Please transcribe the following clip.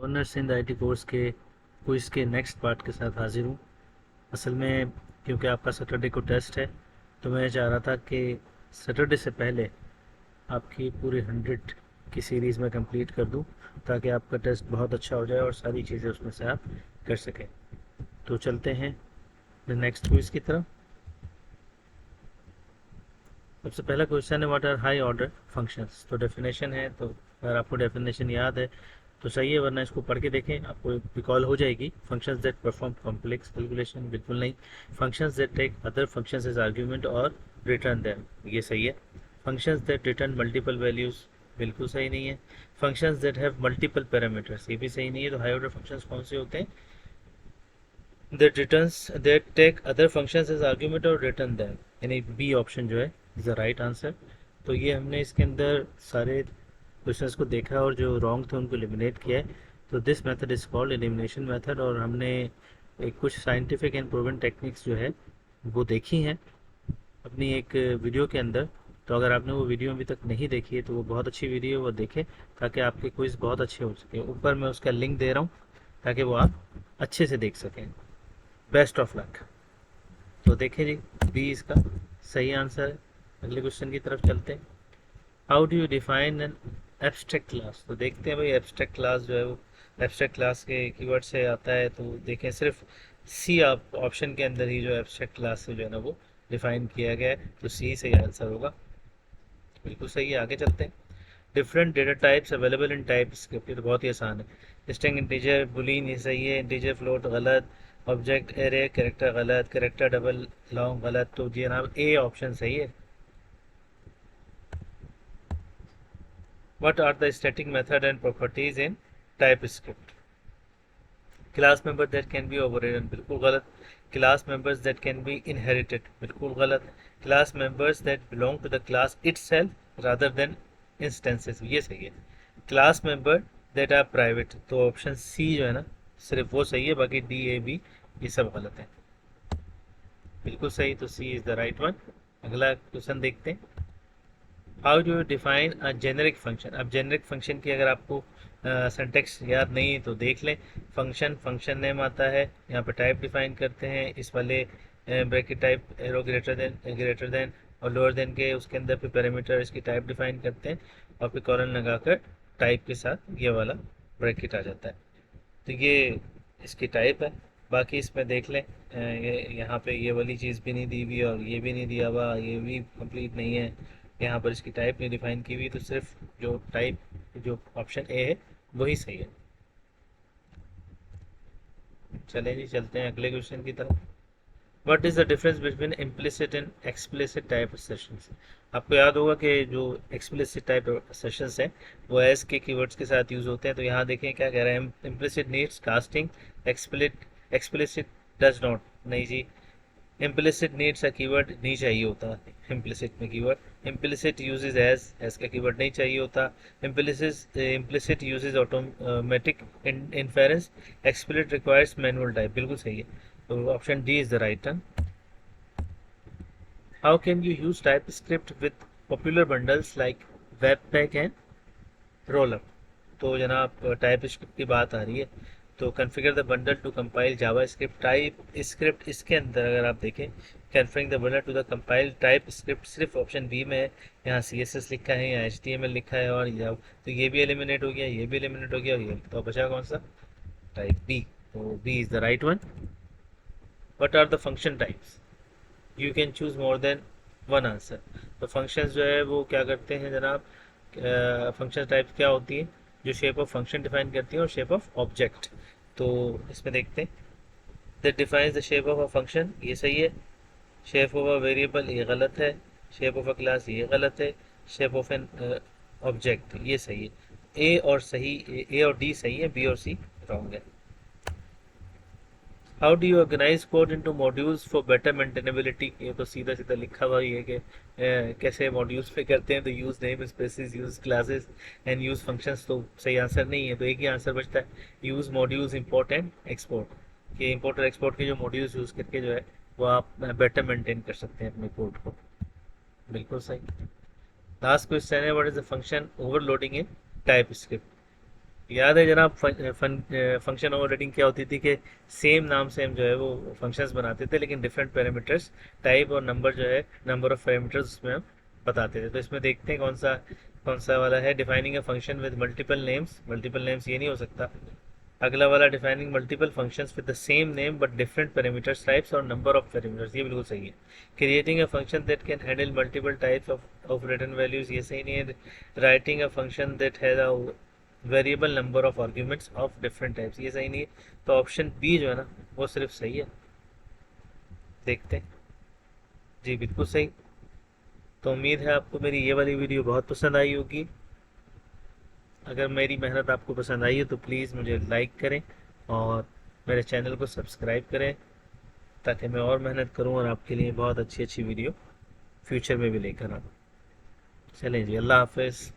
Honours in IT course के quiz के next part के साथ हाजिर हूँ। असल में क्योंकि आपका सैटरडे को टेस्ट है, तो मैं चाह रहा था कि सैटरडे से पहले आपकी पूरी 100 की सीरीज़ में कंप्लीट कर दूँ, ताकि आपका टेस्ट बहुत अच्छा हो जाए और सारी चीज़ें उसमें से आप कर सकें। तो चलते हैं नेक्स्ट क्विज़ की तरफ। सबसे पहला क्वेश्चन है, what are high order functions. तो डेफिनेशन है, तो अगर आपको डेफिनेशन याद है तो सही है, वरना इसको पढ़ के देखें, आपको रिकॉल हो जाएगी। Functions that perform complex calculation, बिल्कुल नहीं। Functions that take other functions as argument और रिटर्न देम, ये सही है। Functions that return multiple values, बिल्कुल सही नहीं है। Functions that have multiple parameters, ये भी सही नहीं है। तो हाई ऑर्डर फंक्शंस कौन से होते हैं? That returns that take other functions as argument और रिटर्न देम, यानी बी ऑप्शन जो है इज द राइट आंसर। तो ये हमने इसके अंदर सारे क्वेश्चंस को देखा और जो रॉन्ग थे उनको एलिमिनेट किया है। तो this method is called elimination method, और हमने एक कुछ साइंटिफिक एंड प्रूवन टेक्निक्स जो है वो देखी हैं अपनी एक वीडियो के अंदर। तो अगर आपने वो वीडियो अभी तक नहीं देखी है तो वो बहुत अच्छी वीडियो है, वो देखें, ताकि आपके क्विज बहुत अच्छे हो सके। ऊपर मैं उसका लिंक दे रहा हूँ ताकि वो आप अच्छे से देख सकें। Best of luck. तो देखें जी, बी इसका सही आंसर है। अगले क्वेश्चन की तरफ चलते हैं। How do you define an abstract class. तो देखते हैं भाई, एब्स्ट्रैक्ट क्लास जो है वो एब्स्ट्रैक्ट क्लास के कीवर्ड से आता है। तो देखें, सिर्फ सी आप ऑप्शन के अंदर ही जो एब्स्ट्रैक्ट क्लास जो है ना वो डिफाइन किया गया है, तो सी सही आंसर होगा। बिल्कुल सही है, आगे चलते हैं। Different data types available in type script, ये तो बहुत ही आसान है। स्ट्रिंग, इंटीजर, बुलियन, ये सही है। इंटीजर फ्लोट गलत। ऑब्जेक्ट एरे, कैरेक्टर गलत। कैरेक्टर डबल लॉन्ग गलत। तो जी जनाब ए ऑप्शन सही है। What are the static method and properties in TypeScript. Class member that can be overridden, बिल्कुल गलत। Class members that can be inherited, बिल्कुल गलत। Class members that belong to the class itself rather than instances, ये सही है। Class member that are private, तो option सी जो है ना सिर्फ वो सही है, बाकी डी ए बी ये सब गलत है। बिल्कुल सही, तो सी इज द राइट वन। अगला क्वेश्चन देखते हैं। How do you define a generic function. अब जेनरिक फंक्शन की अगर आपको सिंटेक्स याद नहीं है तो देख लें। फंक्शन, फंक्शन नेम आता है, यहाँ पे टाइप डिफाइन करते हैं, इस वाले bracket type arrow greater than और लोअर देन के उसके अंदर फिर पैरामीटर इसकी टाइप डिफाइन करते हैं, और फिर कॉलन लगाकर टाइप के साथ ये वाला ब्रैकेट आ जाता है। तो ये इसकी टाइप है। बाकी इसमें देख लें, ये यहाँ पे ये वाली चीज़ भी नहीं दी हुई और ये भी नहीं दिया हुआ, ये भी कंप्लीट नहीं है। यहाँ पर इसकी टाइप नहीं डिफाइन की हुई, तो सिर्फ जो टाइप जो ऑप्शन ए है वही सही है। चलें जी, चलते हैं अगले क्वेश्चन की तरफ। What is the difference between implicit and explicit type sessions. आपको याद होगा कि जो एक्सप्लिसिट टाइप सेशंस हैं वो एस के कीवर्ड्स के साथ यूज़ होते हैं। तो यहाँ देखें क्या कह रहा है, implicit needs casting, explicit does not. नहीं जी, इम्प्लिसिट नीड्स का कीवर्ड नहीं चाहिए होता इम्प्लिसिट में कीवर्ड। इम्प्लिसिट यूजेज एज का कीवर्ड नहीं चाहिए होता। Implicit uses automatic inference. Explicit requires manual type, बिल्कुल सही है। तो option D is the right one. How can you use TypeScript with popular bundles like webpack and rollup. तो जनाब टाइप स्क्रिप्ट की बात आ रही है, तो configure the bundle to compile JavaScript. TypeScript इसके अंदर अगर आप देखें, configure the bundle to the compile TypeScript सिर्फ ऑप्शन बी में है। यहाँ सी एस एस लिखा है, यहाँ एच टी एम एल लिखा है, और तो ये भी एलिमिनेट हो गया, ये भी एलिमिनेट हो गया, और ये तो बचा कौन सा? Type B. तो B is the right one. What are the function types. You can choose more than one answer. तो फंक्शंस जो है वो क्या करते हैं जनाब, फंक्शन टाइप्स क्या होती है, जो शेप ऑफ फंक्शन डिफाइन करती है और शेप ऑफ ऑब्जेक्ट। तो इसमें देखते हैं, that defines the shape of a function, ये सही है। शेप ऑफ अ वेरिएबल, ये गलत है। शेप ऑफ अ क्लास, ये गलत है। शेप ऑफ एन ऑब्जेक्ट, ये सही है। ए और सही, ए और डी सही है, बी और सी रॉन्ग है। How do you organise code into modules for better maintainability. ये तो सीधा सीधा लिखा हुआ ही है कि कैसे मॉड्यूल्स पे करते हैं। तो use namespaces, use classes and use functions, तो सही आंसर नहीं है। तो एक ही आंसर बचता है, use modules import and export. कि इंपोर्ट और एक्सपोर्ट के जो मॉड्यूल्स यूज करके जो है वो आप बेटर मेंटेन कर सकते हैं अपने कोड को। बिल्कुल सही। लास्ट क्वेश्चन है, what is the function overloading in type script. याद है जनाब फंक्शन ओवरराइडिंग क्या होती थी कि सेम नाम से हम जो है वो फंक्शंस बनाते थे, लेकिन डिफरेंट पैरामीटर्स टाइप और नंबर जो है नंबर ऑफ पैरामीटर्स उसमें हम बताते थे। तो इसमें देखते हैं कौन सा वाला है। Defining a function with multiple names ये नहीं हो सकता। अगला वाला defining multiple functions with the same name but different parameters types और नंबर ऑफ पैरामीटर्स, ये बिल्कुल सही है। Creating a function that can handle multiple types of return values, ये सही नहीं है। Writing a function that has a variable number of arguments of different types, ये सही नहीं है। तो ऑप्शन बी जो है ना वो सिर्फ सही है। देखते हैं। जी बिल्कुल सही। तो उम्मीद है आपको मेरी ये वाली वीडियो बहुत पसंद आई होगी। अगर मेरी मेहनत आपको पसंद आई है तो प्लीज़ मुझे लाइक करें और मेरे चैनल को सब्सक्राइब करें, ताकि मैं और मेहनत करूं और आपके लिए बहुत अच्छी अच्छी वीडियो फ्यूचर में भी लेकर आऊँ। चलें जी, अल्लाह हाफिज़।